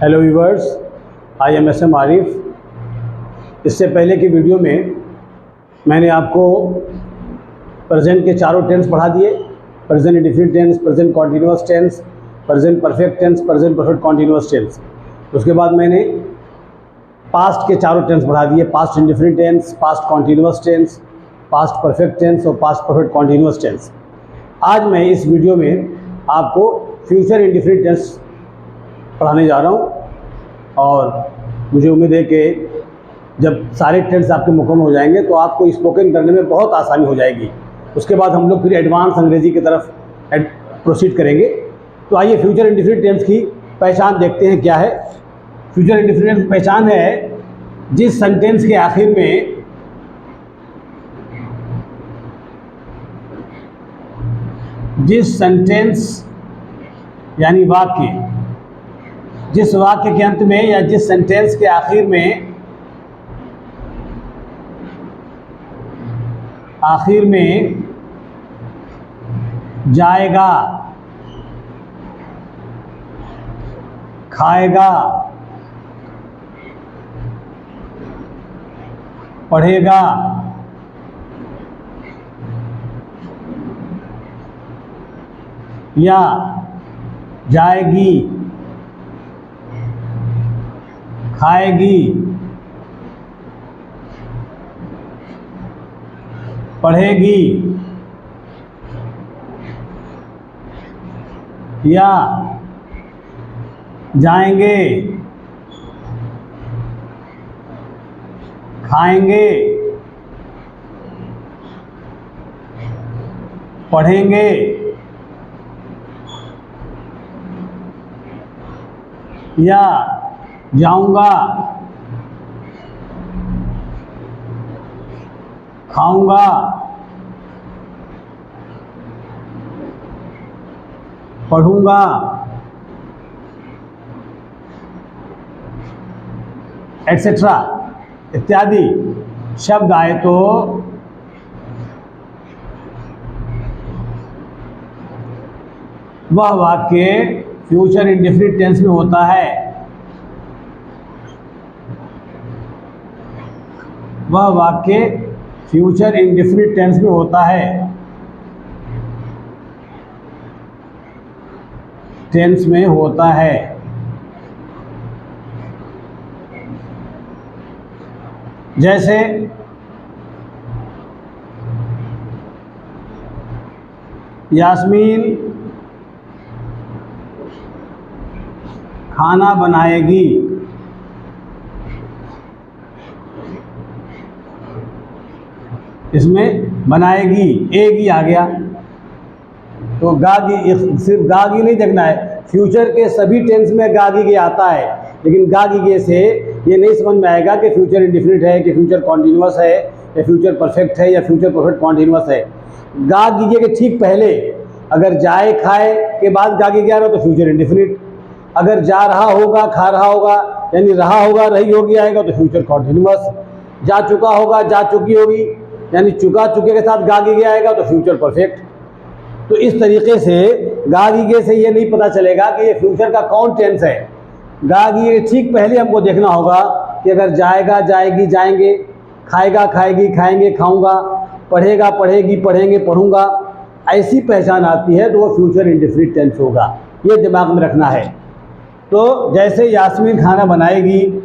Hello viewers, I am S M Arif. इससे पहले की वीडियो में मैंने आपको प्रेजेंट के चारों टेंस पढ़ा दिए। Present indefinite tense, present continuous tense, present perfect tense, present perfect continuous tense. उसके बाद मैंने पास्ट के चारों टेंस पढ़ा दिए। Past indefinite tense, past continuous tense, past perfect tense और पास्ट परफेक्ट कॉन्टिन्यूअस टेंस। आज मैं इस वीडियो में आपको फ्यूचर इंडेफिनिट टेंस पढ़ाने जा रहा हूँ और मुझे उम्मीद है कि जब सारे टेंस आपके मुकम्मल हो जाएंगे तो आपको स्पोकन करने में बहुत आसानी हो जाएगी। उसके बाद हम लोग फिर एडवांस अंग्रेजी की तरफ प्रोसीड करेंगे। तो आइए फ्यूचर इंडेफिनिट टेंस की पहचान देखते हैं क्या है। फ्यूचर इंडेफिनिट टेंस पहचान है जिस सेंटेंस के आखिर में जिस सेंटेंस यानी वाक्य, जिस वाक्य के अंत में या जिस सेंटेंस के आखिर में जाएगा, खाएगा, पढ़ेगा, या जाएगी, खाएगी, पढ़ेगी, या जाएंगे, खाएंगे, पढ़ेंगे, या जाऊंगा, खाऊंगा, पढ़ूंगा, एटसेट्रा इत्यादि शब्द आए तो वह वाक्य फ्यूचर इंडेफिनिट टेंस में होता है। वह वाक्य फ्यूचर इंडेफिनिट टेंस में होता है। टेंस में होता है। जैसे यास्मीन खाना बनाएगी। इसमें बनाएगी एगी आ गया, तो गागी, सिर्फ गागी नहीं देखना है, फ्यूचर के सभी टेंस में गागी गे आता है। लेकिन गागी गे से ये नहीं समझ में आएगा कि फ्यूचर इंडेफिनिट है कि फ्यूचर कॉन्टिन्यूअस है या फ्यूचर परफेक्ट है या फ्यूचर परफेक्ट कॉन्टिन्यूअस है। गागी गे के ठीक पहले अगर जाए खाए के बाद गागी गे आ रहा तो फ्यूचर इंडेफिनिट, अगर जा रहा होगा, खा रहा होगा यानी रहा होगा, रही होगी आएगा तो फ्यूचर कॉन्टिन्यूअस, जा चुका होगा, जा चुकी होगी यानी चुका चुके के साथ गागी गे आएगा तो फ्यूचर परफेक्ट। तो इस तरीके से गागी गे से ये नहीं पता चलेगा कि ये फ्यूचर का कौन टेंस है। गागी गे ठीक पहले हमको देखना होगा कि अगर जाएगा, जाएगी, जाएंगे, खाएगा, खाएगी, खाएंगे, खाऊंगा, पढ़ेगा, पढ़ेगी, पढ़ेंगे, पढ़ूंगा, ऐसी पहचान आती है तो वो फ्यूचर इंडेफिनिट टेंस होगा। ये दिमाग में रखना है। तो जैसे यास्मीन खाना बनाएगी,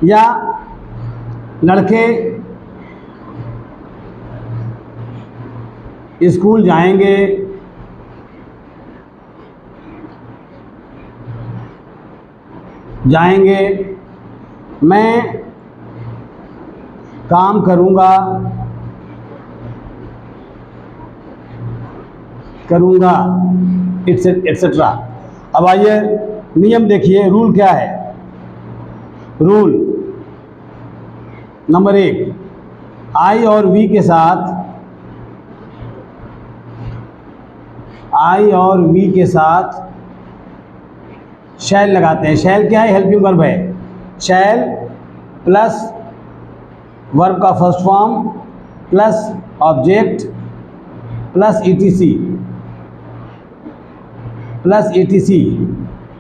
या लड़के स्कूल जाएंगे, मैं काम करूँगा, एटसेट्रा। अब आइए नियम देखिए, रूल क्या है। रूल नंबर 1, आई और वी के साथ शैल लगाते हैं। शैल क्या है? हेल्पिंग वर्ब है। शैल प्लस वर्ब का first form plus object plus etc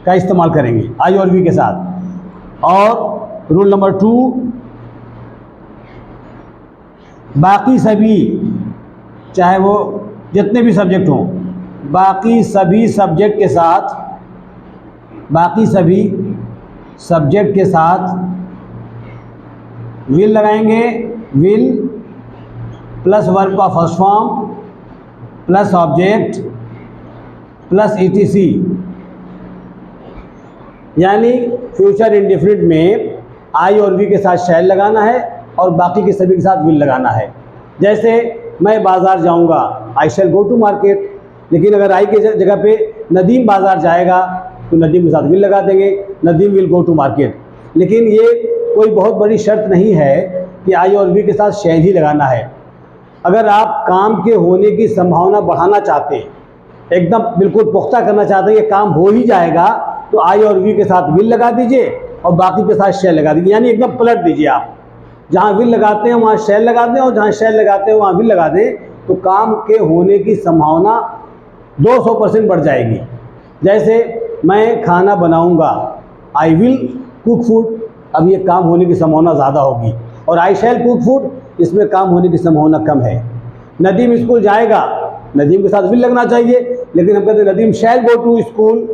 का इस्तेमाल करेंगे आई और वी के साथ। और रूल नंबर 2, बाकी सभी, चाहे वो जितने भी सब्जेक्ट हों, बाकी सभी सब्जेक्ट के साथ, बाकी सभी सब्जेक्ट के साथ विल लगाएंगे। विल प्लस वर्ब का first form plus object plus etc, यानी फ्यूचर इंडेफिनिट में आई और वी के साथ शैल लगाना है और बाकी के सभी के साथ विल लगाना है। जैसे मैं बाज़ार जाऊंगा, आई शैल गो टू मार्केट, लेकिन अगर आई के जगह पे नदीम बाज़ार जाएगा तो नदीम के साथ विल लगा देंगे, Nadeem will go to market. लेकिन ये कोई बहुत बड़ी शर्त नहीं है कि आई और वी के साथ शैल ही लगाना है। अगर आप काम के होने की संभावना बढ़ाना चाहते हैं, एकदम बिल्कुल पुख्ता करना चाहते हैं कि काम हो ही जाएगा, तो आई और वी के साथ विल लगा दीजिए और बाकी के साथ शैल लगा दीजिए, यानी एकदम पलट दीजिए। आप जहाँ विल लगाते हैं वहाँ शैल लगा दें और जहाँ शैल लगाते हैं वहाँ विल लगा दें, तो काम के होने की संभावना 200% बढ़ जाएगी। जैसे मैं खाना बनाऊंगा, आई विल कुक फूड, अब ये काम होने की संभावना ज़्यादा होगी। और आई शैल कुक फूड, इसमें काम होने की संभावना कम है। नदीम स्कूल जाएगा, नदीम के साथ विल लगना चाहिए, लेकिन हम कहते हैं नदीम शैल गो टू स्कूल,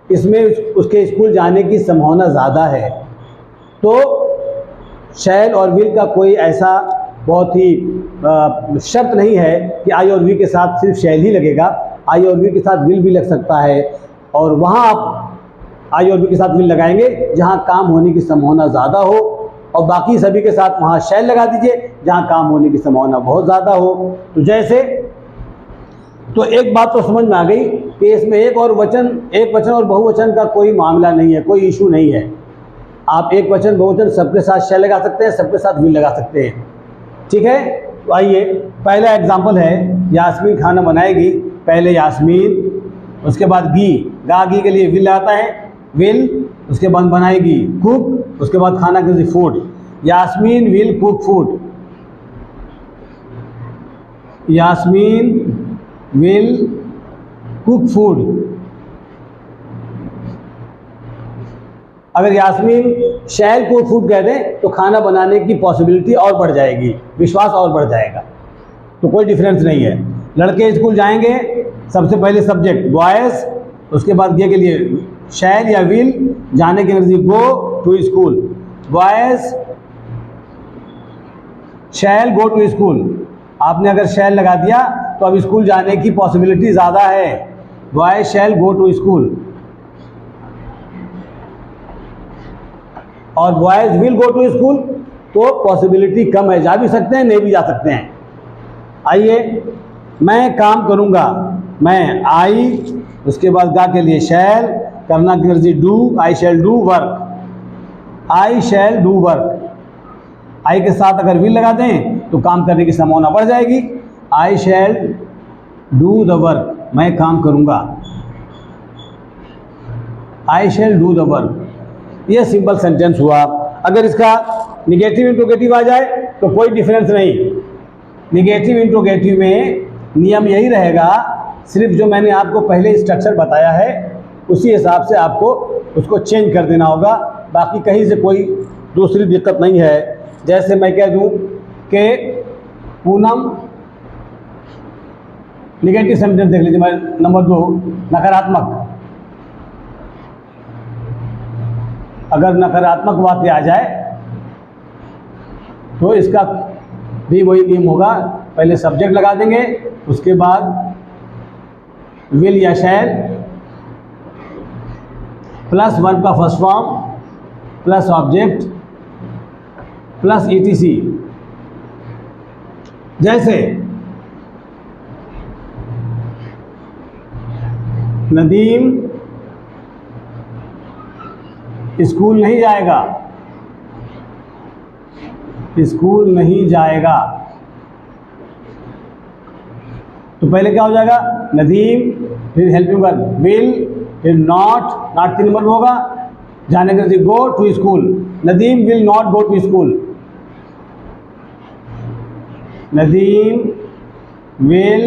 इसमें उसके स्कूल जाने की संभावना ज़्यादा है। तो शैल और विल का कोई ऐसा बहुत ही शर्त नहीं है कि आई और वी के साथ सिर्फ शैल ही लगेगा, आई और वी के साथ विल भी लग सकता है। और वहाँ आप आई और वी के साथ विल लगाएंगे जहाँ काम होने की संभावना ज़्यादा हो, और बाकी सभी के साथ वहाँ शैल लगा दीजिए जहाँ काम होने की संभावना बहुत ज़्यादा हो। तो जैसे, तो एक बात तो समझ में आ गई कि इसमें एक वचन और बहुवचन का कोई मामला नहीं है, कोई इशू नहीं है। आप एक वचन बहुवचन सबके साथ शैल लगा सकते हैं, सबके साथ विल लगा सकते हैं। ठीक है, तो आइए पहला एग्जाम्पल है, यास्मीन खाना बनाएगी। पहले यास्मीन, उसके बाद गी, गा गी के लिए विल लगाता है, विल, उसके बाद बनाएगी कुक, उसके बाद खाना के लिए food. Yasmin will cook food, Yasmin will cook food. अगर यास्मीन शैल कुक फूड कह दें तो खाना बनाने की पॉसिबिलिटी और बढ़ जाएगी, विश्वास और बढ़ जाएगा, तो कोई डिफरेंस नहीं है। लड़के स्कूल जाएंगे, सबसे पहले सब्जेक्ट बॉयज़, उसके बाद गे के लिए शैल या विल, जाने के नज़दीक go to school. Boys shall go to school, आपने अगर शैल लगा दिया तो अब स्कूल जाने की पॉसिबिलिटी ज़्यादा है। Boys shall go to school. और boys will go to school, तो पॉसिबिलिटी कम है, जा भी सकते हैं, नहीं भी जा सकते हैं। आइए, मैं काम करूँगा, मैं आई, उसके बाद गा के लिए शैल, करना की energy do, I shall do work, I shall do work. I के साथ अगर विल लगा दें तो काम करने की संभावना बढ़ जाएगी। आई शैल डू द वर्क, मैं काम करूँगा, आई शैल डू द वर्क। ये सिंपल सेंटेंस हुआ। अगर इसका निगेटिव इंट्रोगेटिव आ जाए तो कोई डिफरेंस नहीं। निगेटिव इंट्रोगेटिव में नियम यही रहेगा, सिर्फ जो मैंने आपको पहले स्ट्रक्चर बताया है उसी हिसाब से आपको उसको चेंज कर देना होगा, बाकी कहीं से कोई दूसरी दिक्कत नहीं है। जैसे मैं कह दूं कि पूनम, निगेटिव सेंटेंस देख लीजिए, मैं नंबर 2 नकारात्मक। अगर नकारात्मक वाक्य आ जाए तो इसका भी वही नियम होगा, पहले सब्जेक्ट लगा देंगे, उसके बाद विल या शैल प्लस वर्ब का first form plus object plus etc. जैसे नदीम स्कूल नहीं जाएगा, स्कूल नहीं जाएगा, तो पहले क्या हो जाएगा, नदीम, फिर हेल्पिंग वर्ब विल, फिर नॉट 3 नंबर में होगा, जाने के go to school. Nadeem will not go to school, Nadeem will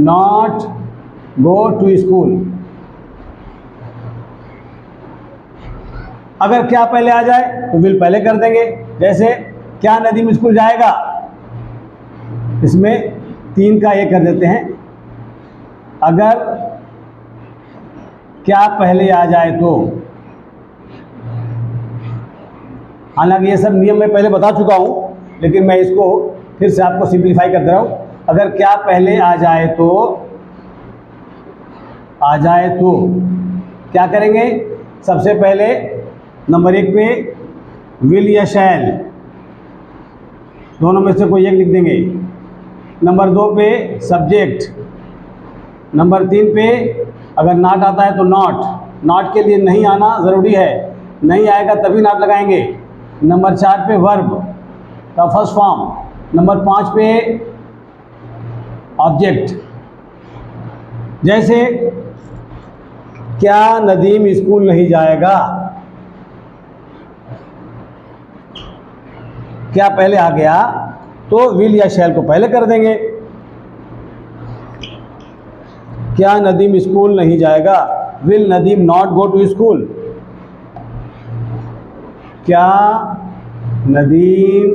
not go to school. अगर क्या पहले आ जाए तो विल पहले कर देंगे। जैसे क्या नदीम स्कूल जाएगा, इसमें 3 का 1 कर देते हैं। अगर क्या पहले आ जाए तो, हालांकि ये सब नियम मैं पहले बता चुका हूँ, लेकिन मैं इसको फिर से आपको सिंप्लीफाई कर दे रहा हूँ। अगर क्या पहले आ जाए तो क्या करेंगे? सबसे पहले नंबर 1 पे विल या शैल, दोनों में से कोई एक लिख देंगे। नंबर 2 पे सब्जेक्ट। नंबर 3 पे अगर नॉट आता है तो नॉट। नॉट के लिए नहीं आना ज़रूरी है, नहीं आएगा तभी नॉट लगाएंगे। नंबर 4 पे वर्ब का फर्स्ट फॉर्म। नंबर 5 पे ऑब्जेक्ट। जैसे क्या नदीम स्कूल नहीं जाएगा, क्या पहले आ गया तो विल या शैल को पहले कर देंगे। क्या नदीम स्कूल नहीं जाएगा, will Nadeem not go to school. क्या नदीम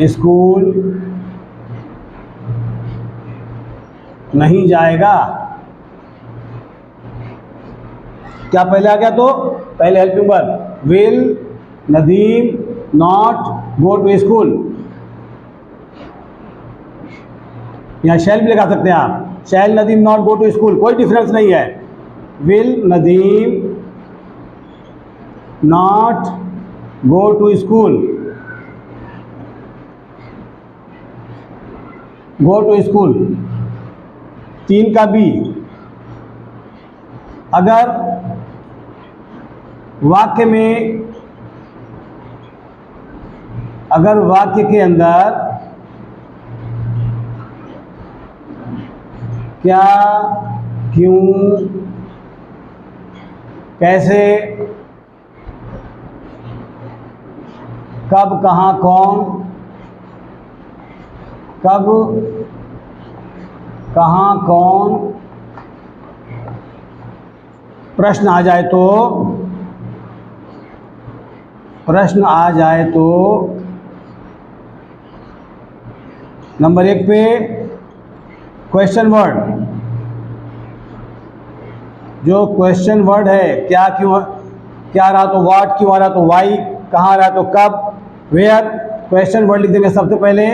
स्कूल नहीं जाएगा, क्या पहले आ गया तो पहले helping verb, will Nadeem not go to school. यहाँ शैल भी लगा सकते हैं आप, shall Nadeem not go to school, कोई डिफरेंस नहीं है। Will Nadeem not go to school, go to school. 3 का बी, अगर वाक्य में, अगर वाक्य के अंदर क्या, क्यों, कैसे, कब, कहाँ, कौन, कब, कहाँ, कौन प्रश्न आ जाए तो, प्रश्न आ जाए तो नंबर 1 पे क्वेश्चन वर्ड, जो क्वेश्चन वर्ड है, क्या, क्यों, क्या रहा तो व्हाट, क्यों आ रहा तो वाई, कहाँ आ रहा तो कब, वेयर, क्वेश्चन वर्ड लिख देंगे सबसे पहले।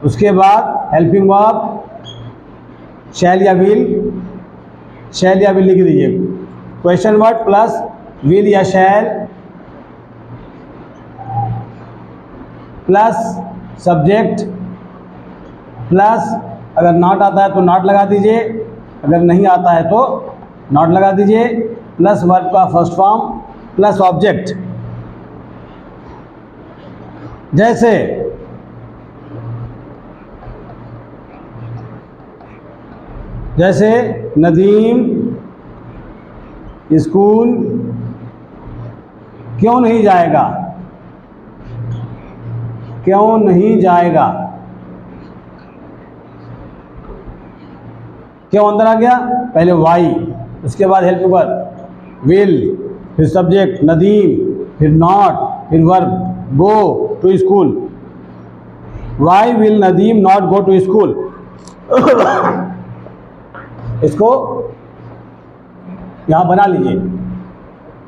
उसके बाद हेल्पिंग वर्ब शैल या विल, शैल या विल लिख दीजिए। क्वेश्चन वर्ड प्लस विल या शैल प्लस सब्जेक्ट प्लस, अगर नॉट आता है तो नॉट लगा दीजिए, अगर नहीं आता है तो नॉट लगा दीजिए, प्लस वर्ब का फर्स्ट फॉर्म प्लस ऑब्जेक्ट। जैसे जैसे नदीम स्कूल क्यों नहीं जाएगा, क्यों नहीं जाएगा, क्यों अंदर आ गया, पहले वाई, उसके बाद हेल्पिंग वर्ब विल, फिर सब्जेक्ट नदीम, फिर नॉट, फिर verb go to school. Why will Nadeem not go to school. इसको यहाँ बना लीजिए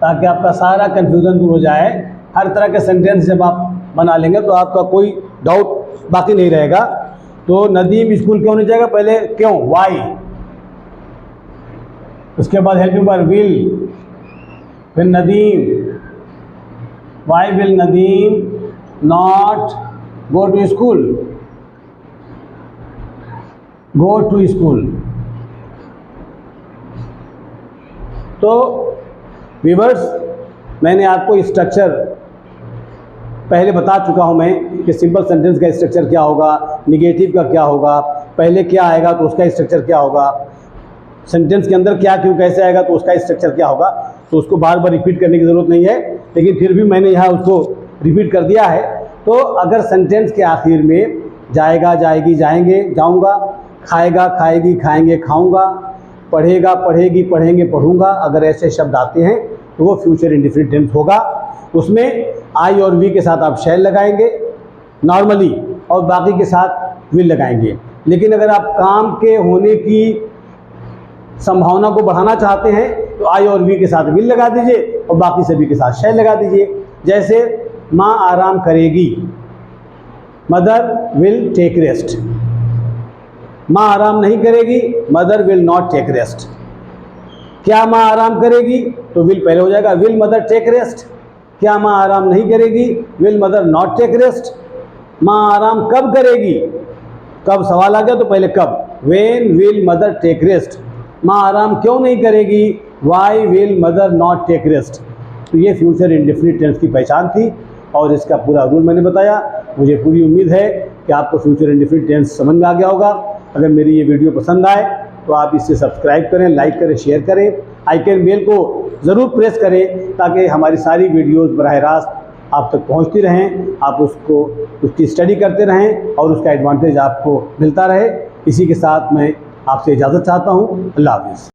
ताकि आपका सारा कंफ्यूजन दूर हो जाए। हर तरह के सेंटेंस जब आप बना लेंगे तो आपका कोई डाउट बाकी नहीं रहेगा। तो नदीम स्कूल क्यों नहीं जाएगा, पहले क्यों, वाई, उसके बाद हेल्पिंग वर्ब विल, फिर Nadeem, why will Nadeem not go to school, go to school. तो व्यूअर्स, मैंने आपको स्ट्रक्चर पहले बता चुका हूं मैं कि सिंपल सेंटेंस का स्ट्रक्चर क्या होगा, निगेटिव का क्या होगा, पहले क्या आएगा तो उसका स्ट्रक्चर क्या होगा, सेंटेंस के अंदर क्या, क्यों, कैसे आएगा तो उसका स्ट्रक्चर क्या होगा। तो उसको बार बार रिपीट करने की ज़रूरत नहीं है, लेकिन फिर भी मैंने यहाँ उसको रिपीट कर दिया है। तो अगर सेंटेंस के आखिर में जाएगा, जाएगी, जाएंगे, जाऊँगा, खाएगा, खाएगी, खाएंगे, खाऊँगा, पढ़ेगा, पढ़ेगी, पढ़ेंगे, पढ़ूंगा, अगर ऐसे शब्द आते हैं तो वो फ्यूचर इंडेफिनिट टेंस होगा। उसमें आई और वी के साथ आप शैल लगाएंगे नॉर्मली और बाकी के साथ विल लगाएंगे। लेकिन अगर आप काम के होने की संभावना को बढ़ाना चाहते हैं तो आई और वी के साथ विल लगा दीजिए और बाकी सभी के साथ शैल लगा दीजिए। जैसे माँ आराम करेगी, मदर विल टेक रेस्ट। माँ आराम नहीं करेगी, mother will not take rest. क्या माँ आराम करेगी, तो विल पहले हो जाएगा, विल मदर टेक रेस्ट। क्या माँ आराम नहीं करेगी, will mother not take rest. माँ आराम कब करेगी, कब सवाल आ गया तो पहले कब, when will mother take rest. माँ आराम क्यों नहीं करेगी, why will mother not take rest. तो ये फ्यूचर इंडेफिनिट टेंस की पहचान थी और इसका पूरा रूल मैंने बताया। मुझे पूरी उम्मीद है कि आपको फ्यूचर इंडेफिनिट टेंस समझ में आ गया होगा। अगर मेरी ये वीडियो पसंद आए तो आप इसे सब्सक्राइब करें, लाइक करें, शेयर करें, आइकन बेल को ज़रूर प्रेस करें ताकि हमारी सारी वीडियोज़ बराह रास्त आप तक पहुंचती रहें, आप उसकी स्टडी करते रहें और उसका एडवांटेज आपको मिलता रहे। इसी के साथ मैं आपसे इजाज़त चाहता हूं। अल्लाह हाफ़िज़।